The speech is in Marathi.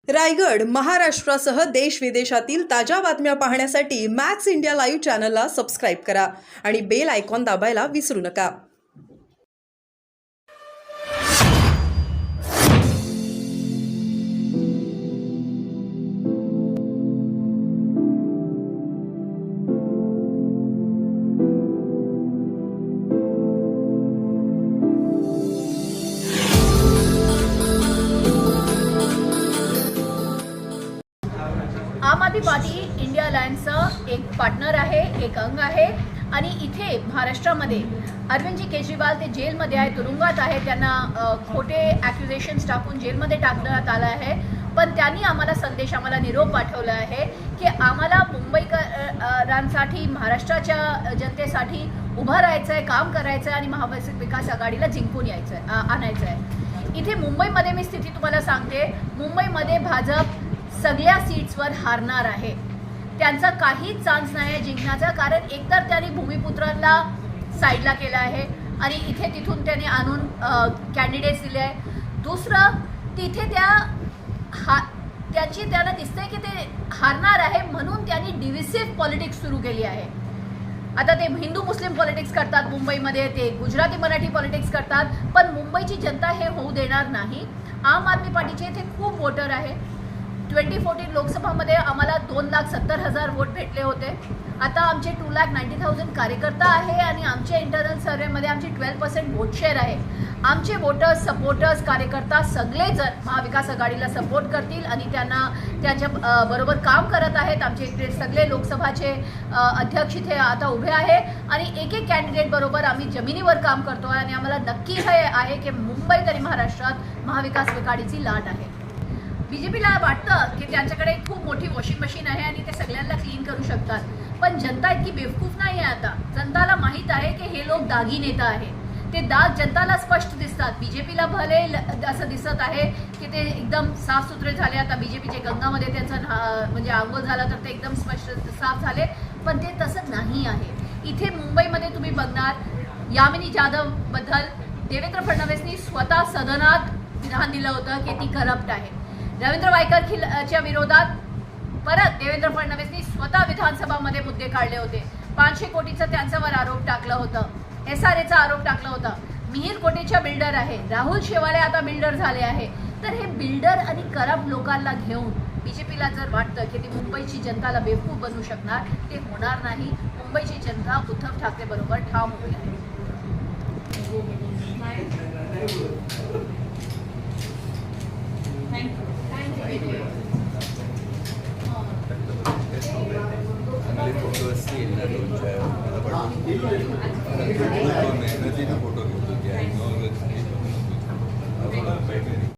रायगड, महाराष्ट्रासह देश विदेशातील ताज्या बातम्या पाहण्यासाठी मॅक्स इंडिया लाईव्ह चॅनलला सबस्क्राईब करा आणि बेल आयकॉन दाबायला विसरू नका. आम आदमी पार्टी इंडिया अलायन्सचं एक पार्टनर आहे, एक अंग आहे आणि इथे महाराष्ट्रामध्ये अरविंदजी केजरीवाल ते जेलमध्ये आहे, तुरुंगात आहे. त्यांना खोटे ॲक्युजेशन्स टाकून जेलमध्ये टाकण्यात आलं आहे. पण त्यांनी आम्हाला संदेश, आम्हाला निरोप पाठवला आहे की आम्हाला मुंबईकरांसाठी, महाराष्ट्राच्या जनतेसाठी उभं राहायचं आहे, काम करायचं आहे आणि महाविकास आघाडीला जिंकून यायचं आहे, आणायचं आहे. इथे मुंबईमध्ये मी स्थिती तुम्हाला सांगते. मुंबईमध्ये भाजप सगळ्या सीट्सवर हारणार आहे. त्यांचा काहीच चान्स नाही आहे जिंकण्याचा. कारण एकतर त्यांनी भूमिपुत्रांना साईडला केलं आहे आणि इथे तिथून त्यांनी आणून कॅन्डिडेट्स दिले आहे. दुसरं, तिथे त्यांना दिसतंय की ते हारणार आहे म्हणून त्यांनी डिव्हिसिव्ह पॉलिटिक्स सुरू केली आहे. आता ते हिंदू मुस्लिम पॉलिटिक्स करतात मुंबईमध्ये, ते गुजराती मराठी पॉलिटिक्स करतात. पण मुंबईची जनता हे होऊ देणार नाही. आम आदमी पार्टीचे इथे खूप वोटर आहे. 2014 लोकसभामध्ये आम्हाला 2,70,000 वोट भेटले होते. आता आमचे 2,90,000 कार्यकर्ता आहे आणि आमच्या इंटरनल सर्वेमध्ये आमची 12% वोट शेअर आहे. आमचे वोटर्स, सपोर्टर्स, कार्यकर्ता सगळेजण महाविकास आघाडीला सपोर्ट करतील आणि त्यांच्या बरोबर काम करत आहेत. आमचे इकडे सगळे लोकसभाचे अध्यक्ष इथे आता उभे आहे आणि एक एक कॅन्डिडेट बरोबर आम्ही जमिनीवर काम करतो आणि आम्हाला नक्की हे आहे की मुंबईत आणि महाराष्ट्रात महाविकास आघाडीची लाट आहे. बीजेपीला वाटतं की त्यांच्याकडे खूप मोठी वॉशिंग मशीन आहे आणि ते सगळ्यांना क्लीन करू शकतात. पण जनता इतकी बेवकूफ नाही आहे. आता जनताला माहीत आहे की हे लोक दागी नेता आहे. ते दाग जनताला स्पष्ट दिसतात. बीजेपीला भले असं दिसत आहे की ते एकदम साफसुथरे झाले. आता बीजेपीचे गंगामध्ये त्यांचं म्हणजे आंघोळ झालं तर ते एकदम स्पष्ट साफ झाले. पण ते तसं नाही आहे. इथे मुंबईमध्ये तुम्ही बघणार, यामिनी जाधवबद्दल देवेंद्र फडणवीसनी स्वतः सदनात विधान दिलं होतं की ती करप्ट आहे. रवींद्र वायकरच्या विरोधात परत देवेंद्र फडणवीसनी स्वतः विधानसभामध्ये मुद्दे काढले होते. 500 कोटीचं त्यांच्यावर आरोप टाकलं होतं. SRAचा आरोप टाकला होता. मिहीर कोटीच्या बिल्डर आहे. राहुल शेवाळे आता बिल्डर झाले आहे. तर हे बिल्डर आणि करप्ट लोकांना घेऊन बीजेपीला जर वाटतं की ती मुंबईची जनताला बेवकूफ बनवू शकणार, ते होणार नाही. मुंबईची जनता उद्धव ठाकरे बरोबर ठाम उभी आहे. फोटो मेहनतीने फोटो घेऊ.